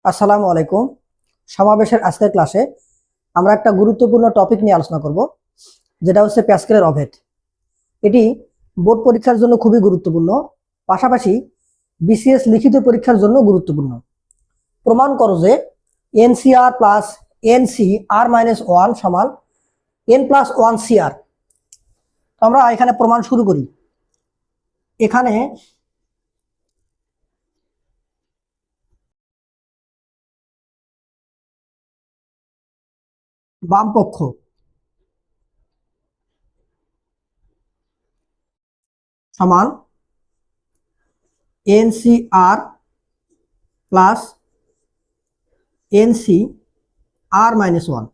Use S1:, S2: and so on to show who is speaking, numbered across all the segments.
S1: আসসালামু আলাইকুম। সমাবেশের আজকের ক্লাসে আমরা একটা গুরুত্বপূর্ণ টপিক নিয়ে আলোচনা করব, যেটা হচ্ছে প্যাসকেলের অভেদ। এটি বোর্ড পরীক্ষার জন্য খুবই গুরুত্বপূর্ণ, পাশাপাশি বিসিএস লিখিত পরীক্ষার জন্য গুরুত্বপূর্ণ। প্রমাণ করো যে এনসিআর প্লাস এনসি আর মাইনাস ওয়ান সমান এন প্লাস ওয়ান সিআর। আমরা এখানে প্রমাণ শুরু করি। এখানে বাম পক্ষ সমান এনসিআর প্লাস এনসি আর মাইনাস ওয়ান।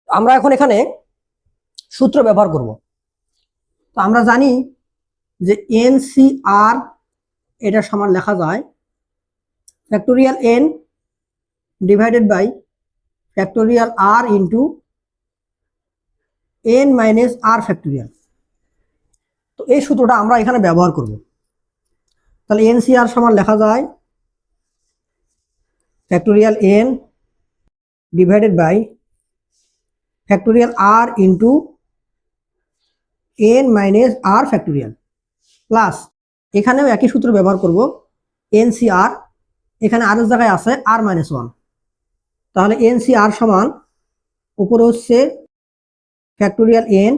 S1: আমরা এখন এখানে সূত্র ব্যবহার করব। তো আমরা জানি যে এনসিআর এটা সমান লেখা যায় factorial n divided by factorial r into n minus r factorial. তো এই সূত্রটা আমরা এখানে ব্যবহার করব। তাহলে এনসিআর সমান লেখা যায় factorial n divided by factorial r into n minus r factorial plus এখানেও একই সূত্র ব্যবহার করব। এনসিআর এখানে আর এর জায়গায় আছে আর মাইনাস ওয়ান, তাহলে এনসিআর সমান উপরে হচ্ছে ফ্যাক্টোরিয়াল এন,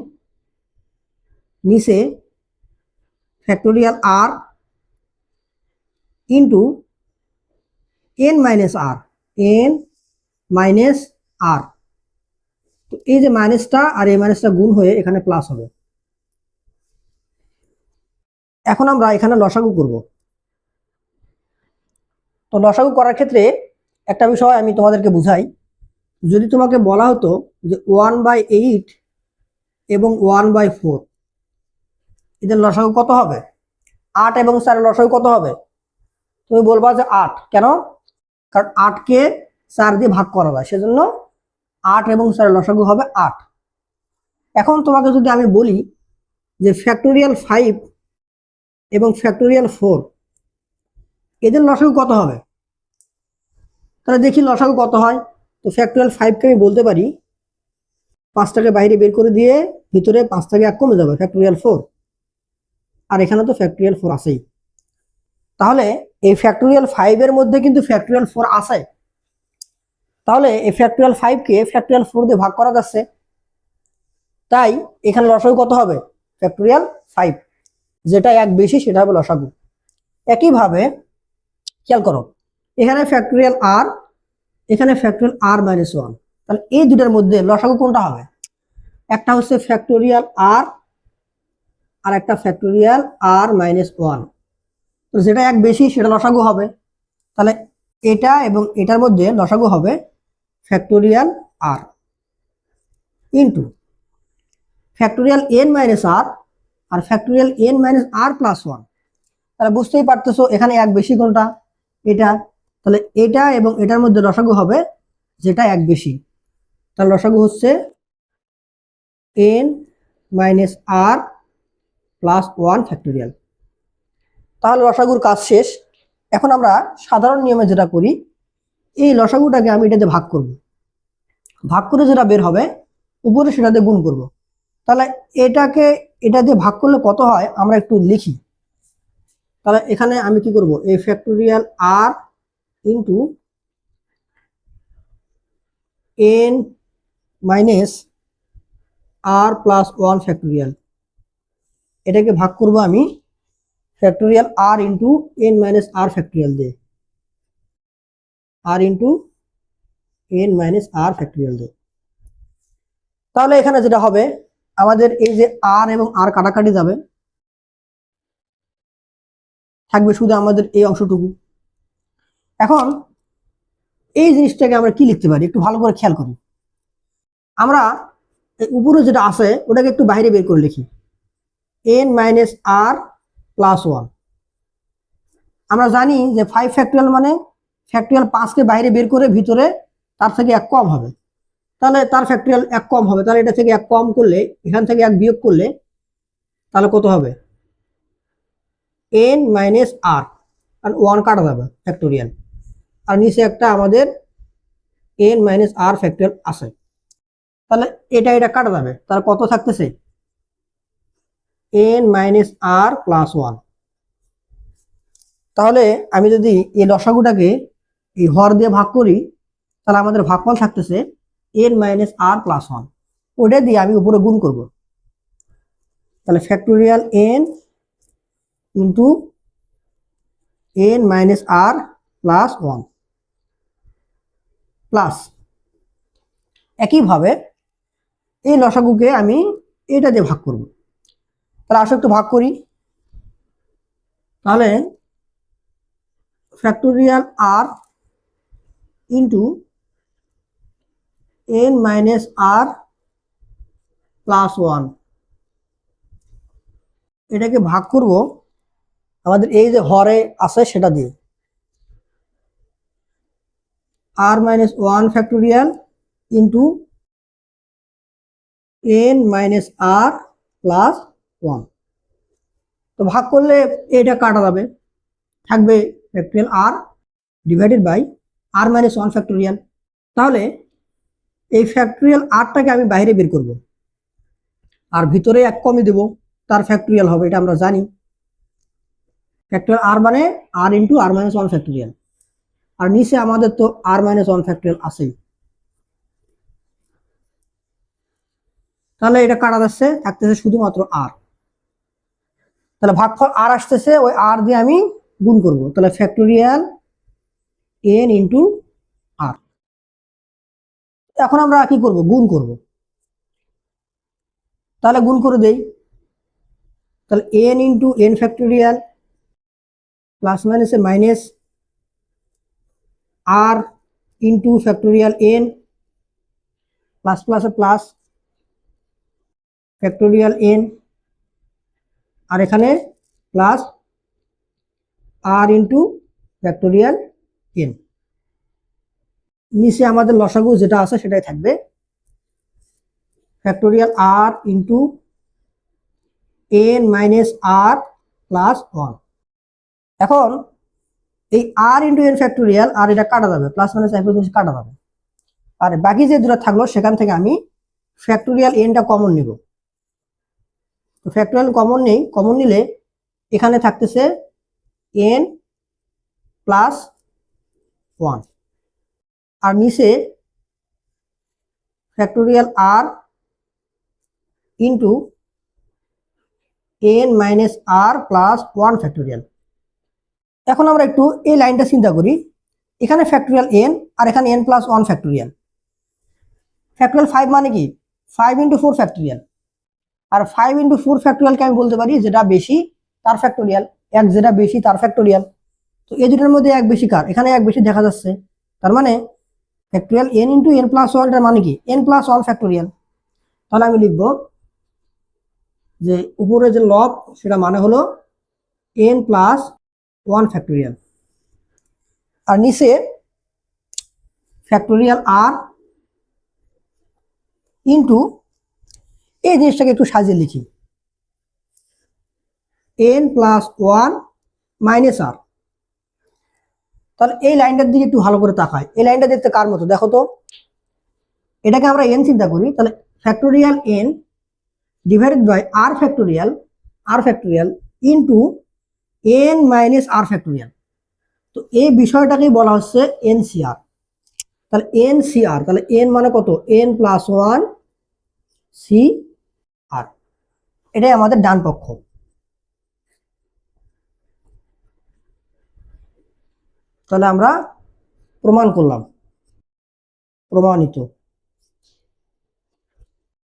S1: নিচে factorial r into n minus আর, এন মাইনাস আর। তো এই যে মাইনাসটা আর এই মাইনাসটা গুণ হয়ে এখানে প্লাস হবে। এখন আমরা এখানে লসাগু করব। তো লসাগু করার ক্ষেত্রে একটা বিষয় আমি তোমাদেরকে বুঝাই। যদি তোমাকে বলা হতো যে 1/8 এবং 1/4 এদের লসাগু কত হবে, 8 এবং 4 লসাগু কত হবে, তুমি বলবা যে 8। কেন? কারণ 8কে 4 দিয়ে ভাগ করা যায়, সেজন্য 8 এবং 4 লসাগু হবে 8। এখন তোমাকে যদি আমি বলি যে ফ্যাক্টোরিয়াল 5 এবং ফ্যাক্টোরিয়াল 4 এদের লসাগু কত হবে, তাহলে দেখি লসাগু কত হয়। তো ফ্যাক্টোরিয়াল 5কে আমি বলতে পারি 5টাকে বাইরে বের করে দিয়ে ভিতরে 5 থেকে 1 কমে যাবে, ফ্যাক্টোরিয়াল 4। আর এখানে তো ফ্যাক্টোরিয়াল 4 আছেই, তাহলে এই ফ্যাক্টোরিয়াল 5 এর মধ্যে কিন্তু ফ্যাক্টোরিয়াল 4 আছে। তাহলে এই ফ্যাক্টোরিয়াল 5কে ফ্যাক্টোরিয়াল 4 দিয়ে ভাগ করা যাচ্ছে, তাই এখানে লসাগু কত হবে, ফ্যাক্টোরিয়াল 5। যেটা এক বেশি সেটা হবে লসাগু। একইভাবে খেয়াল করো, এখানে ফ্যাক্টোরিয়াল আর, এখানে ফ্যাক্টোরিয়াল আর মাইনাস ওয়ান। তাহলে এই দুটার মধ্যে লসাগু কোনটা হবে, একটা হচ্ছে ফ্যাক্টোরিয়াল আর আর একটা ফ্যাক্টোরিয়াল আর মাইনাস ওয়ান। তো যেটা এক বেশি সেটা লসাগু হবে। তাহলে এটা এবং এটার মধ্যে লসাগু হবে factorial r into factorial N minus আর r factorial N minus r plus one. তাহলে বুঝতেই পারতেছো এখানে এক বেশি কোনটা, এটা। তাহলে এটা এবং এটার মধ্যে লসাগু হবে যেটা এক বেশি। তাহলে লসাগু হচ্ছে N minus r plus one factorial. তাহলে লসাগুর কাজ শেষ। এখন আমরা সাধারণ নিয়মে যেটা করি, এই লসাগুটাকে আমি এটাতে ভাগ করব, ভাগ করে যেটা বের হবে উপরে সেটাতে গুণ করব। তাহলে এটাকে এটা দিয়ে ভাগ করলে কত হয় আমরা একটু লিখি। তাহলে এখানে আমি কি করব, এই factorial r into n minus r plus one factorial, এটাকে ভাগ করব আমি factorial r into n minus r factorial দিয়ে, আর into n minus r factorial দিয়ে। তাহলে এখানে যেটা হবে আমাদের এই যে আর এবং আর কাটাকাটি যাবে, থাকবে শুধু আমাদের এই অংশটুকু। এখন এই জিনিসটাকে আমরা কি লিখতে পারি একটু ভালো করে খেয়াল করি। আমরা উপরে যেটা আছে ওটাকে একটু বাইরে বের করে লিখি, N minus r plus one. আমরা জানি যে 5 ফ্যাক্টোরিয়াল মানে ফ্যাক্টোরিয়াল 5কে বাইরে বের করে ভিতরে তার থেকে 1 কম হবে, তাহলে তার ফ্যাক্টোরিয়াল 1 কম হবে। তাহলে এটা থেকে 1 কম করলে, এখান থেকে 1 বিয়োগ করলে তাহলে কত হবে, এন মাইনাস আর। আর 1 কাটা যাবে ফ্যাক্টোরিয়াল, আর নিচে একটা আমাদের n মাইনাস আর ফ্যাক্টোরিয়াল আছে। তাহলে এটা কাটা যাবে, তার কত থাকতেছে n মাইনাস আর প্লাস 1। তাহলে আমি যদি এই লসাগুটাকে এই হর দিয়ে ভাগ করি, তাহলে আমাদের ভাগফল থাকতেছে n মাইনাস আর প্লাস 1। ওটা দিয়ে আমি উপরে গুণ করব, তাহলে factorial n into n minus r plus 1 plus একইভাবে এই লসাগুকে আমি এটা দিয়ে ভাগ করব। তাহলে আসলে একটু ভাগ করি, তাহলে factorial r into n minus r plus 1, এটাকে ভাগ করব আমাদের এই যে হরে আছে সেটা দিয়ে, r minus 1 factorial into n minus r plus 1। তো ভাগ করলে এটা কাটা যাবে, থাকবে factorial r divided by r minus 1 factorial. তাহলে এই ফ্যাক্টোরিয়াল আরটাকে আমি বাইরে বের করব, আর ভিতরে এক কমই দেব, তার ফ্যাক্টোরিয়াল হবে, এটা আমরা জানি। ফ্যাক্টোরিয়াল আর মানে আর ইন্টু আর মাইনাস 1 ফ্যাক্টোরিয়াল, আর নিচে আমাদের তো আর মাইনাস 1 ফ্যাক্টোরিয়াল আছেই। তাহলে এটা কাটা যাচ্ছে, থাকতেছে শুধুমাত্র আর। তাহলে ভাগফল আর আসতেছে, ওই আর দিয়ে আমি গুণ করব, তাহলে ফ্যাক্টোরিয়াল n ইন্টু আর। এখন আমরা কি করব, গুণ করব। তাহলে গুণ করে দেই, তাহলে n into n factorial plus মাইনাসে মাইনাস আর ইন্টু ফ্যাক্টোরিয়াল n প্লাস প্লাসে প্লাস ফ্যাক্টোরিয়াল n, আর এখানে প্লাস আর ইন্টু ফ্যাক্টোরিয়াল n। নিচে আমাদের লসাগু যেটা আছে সেটাই থাকবে, factorial r into n minus r plus 1। এখন এই আর ইন্টু n ফ্যাক্টোরিয়াল আর এটা কাটা যাবে, প্লাস মাইনাস একই জিনিস কাটা যাবে, আর বাকি যে দুটো থাকলো সেখান থেকে আমি ফ্যাক্টোরিয়াল nটা কমন নিব। তো ফ্যাক্টোরিয়াল কমন নেই, কমন নিলে এখানে থাকতেছে n প্লাস 1, আর নিচে factorial r into n minus r plus 1 factorial. এখন আমরা একটু এই লাইনটা চিন্তা করি, এখানে ফ্যাক্টোরিয়াল n আর এখানে n প্লাস 1 ফ্যাক্টোরিয়াল। ফ্যাক্টোরিয়াল 5 মানে কি 5 ইন্টু 4 ফ্যাক্টোরিয়াল, আর 5 ইন্টু 4 ফ্যাক্টোরিয়ালকে আমি বলতে পারি যেটা বেশি তার ফ্যাক্টোরিয়াল, এক যেটা বেশি তার ফ্যাক্টোরিয়াল। তো এই দুটোর মধ্যে এক বেশি কার, এখানে এক বেশি দেখা যাচ্ছে, তার মানে factorial n into n plus 1 এর মানে কি n প্লাস 1 ফ্যাক্টোরিয়াল। তাহলে আমি লিখব যে উপরে যে লব সেটা মানে হলো n প্লাস 1 ফ্যাক্টোরিয়াল, আর নিচে ফ্যাক্টোরিয়াল আর ইন্টু এই জিনিসটাকে একটু সাজিয়ে লিখি, n প্লাস 1 মাইনাস আর। তাহলে এই লাইনটার দিকে একটু ভালো করে তাকাই, এই লাইনটা দেখতে কার মতো দেখো তো, এটাকে আমরা n চিন্তা করি, তাহলে factorial n divided by r factorial into n minus r factorial. তো এই বিষয়টাকেই বলা হচ্ছে NCR। তাহলে NCR, তাহলে n মানে কত n প্লাস 1 CR, এটাই আমাদের ডান পক্ষ। তাহলে আমরা প্রমাণ করলাম, প্রমাণিত।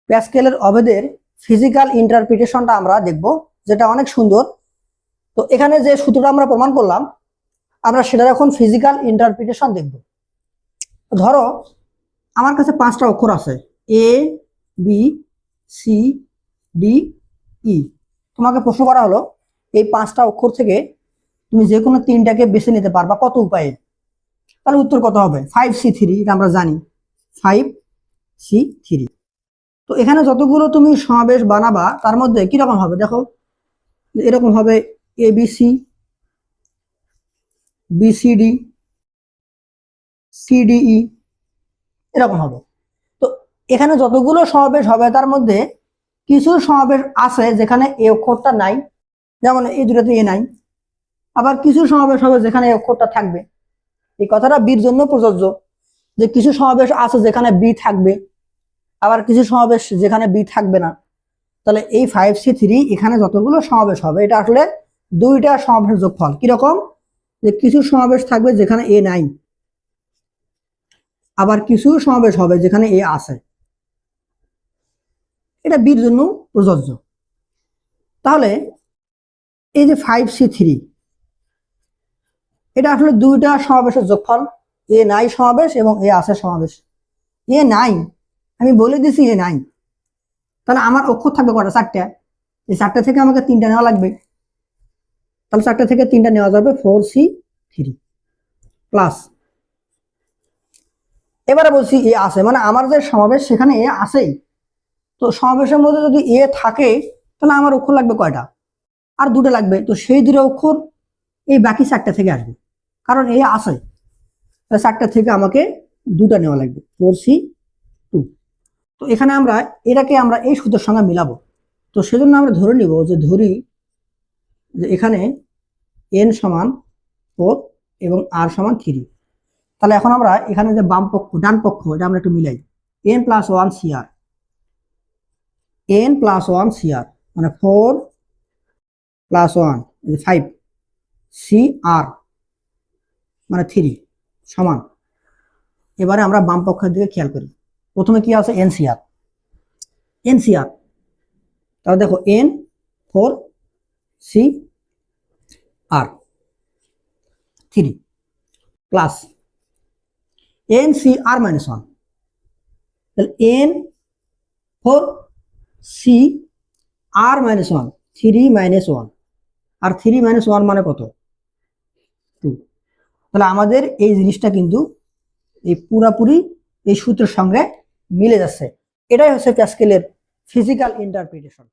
S1: প্যাসকেলের অভেদের ফিজিক্যাল ইন্টারপ্রিটেশনটা আমরা দেখব, যেটা অনেক সুন্দর। তো এখানে যে সূত্রটা আমরা প্রমাণ করলাম, আমরা সেটা এখন ফিজিক্যাল ইন্টারপ্রিটেশন দেখব। ধরো আমার কাছে 5টা অক্ষর আছে A B C D E। তোমাকে প্রশ্ন করা হলো এই 5টা অক্ষর থেকে তুমি যে কোনো 3টাকে বেছে নিতে পারবা কত উপায়ে? তাহলে উত্তর কত হবে? 5C3, এটা আমরা জানি 5C3। তো এখানে যতগুলো তুমি সমাবেশ বানাবা তার মধ্যে কিরকম হবে দেখো, এরকম হবে ABC, বিসিডি, সিডিই, এরকম হবে। তো এখানে যতগুলো সমাবেশ হবে তার মধ্যে কিছু সমাবেশ আছে যেখানে এ অক্ষরটা নাই, যেমন এই দুটোতে এ নাই। আবার কিছু সমাবেশ হবে যেখানে এ অক্ষরটা থাকবে। এই কথাটা বির জন্য প্রযোজ্য, যে কিছু সমাবেশ আছে যেখানে বি থাকবে, আবার কিছু সমাবেশ যেখানে বি থাকবে না। তাহলে এই 5C3 এখানে যতগুলো সমাবেশ হবে এটা আসলে দুইটা সমাবেশের যোগফল। কিরকম? যে কিছু সমাবেশ থাকবে যেখানে এ নাই, আবার কিছু সমাবেশ হবে যেখানে এ আছে। এটা বির জন্য প্রযোজ্য। তাহলে এই যে 5C3 এটা আসলে দুইটা সমাবেশের যোগফল, এ নাই সমাবেশ এবং এ আছে সমাবেশ। এ নাই, আমি বলে দিছি এ নাই, তাহলে আমার অক্ষর থাকবে কটা? চারটা। এই চারটা থেকে আমাকে তিনটা নেওয়া লাগবে। তাহলে চারটা থেকে তিনটা নেওয়া যাবে 4C3 প্লাস। এবারে বলছি এ আছে, মানে আমার যে সমাবেশ সেখানে এ আছেই। তো সমাবেশের মধ্যে যদি এ থাকে তাহলে আমার অক্ষর লাগবে কয়টা? আর দুটো লাগবে। তো সেই দুটো অক্ষর এই বাকি চারটা থেকে আসবে, কারণ এ আছে। তাহলে চারটা থেকে আমাকে দুটা নেওয়া লাগবে, 4C2। তো এখানে আমরা এটাকে আমরা এই সূত্রের সঙ্গে মিলাবো। তো সেজন্য আমরা ধরে নিব যে ধরি যে এখানে n সমান 4 এবং r সমান 3। তাহলে এখন আমরা এখানে যে বাম পক্ষ ডান পক্ষ এটা আমরা একটু মিলাই। n + 1 cr, n + 1 cr মানে 4 + 1 5 cr মানে 3 সমান। এবারে আমরা বাম পক্ষের দিকে খেয়াল করি। প্রথমে কি আছে? ncr, ncr। তাহলে দেখো n 4 cr 3 প্লাস ncr - 1। তাহলে n 4 cr - 1 3 - 1, আর 3 - 1 মানে কত? 2। তাহলে আমাদের এই জিনিসটা কিন্তু এই পুরাপুরি এই সূত্রের সঙ্গে মিলে যাচ্ছে। এটাই হচ্ছে প্যাসকেলের ফিজিক্যাল ইন্টারপ্রিটেশন।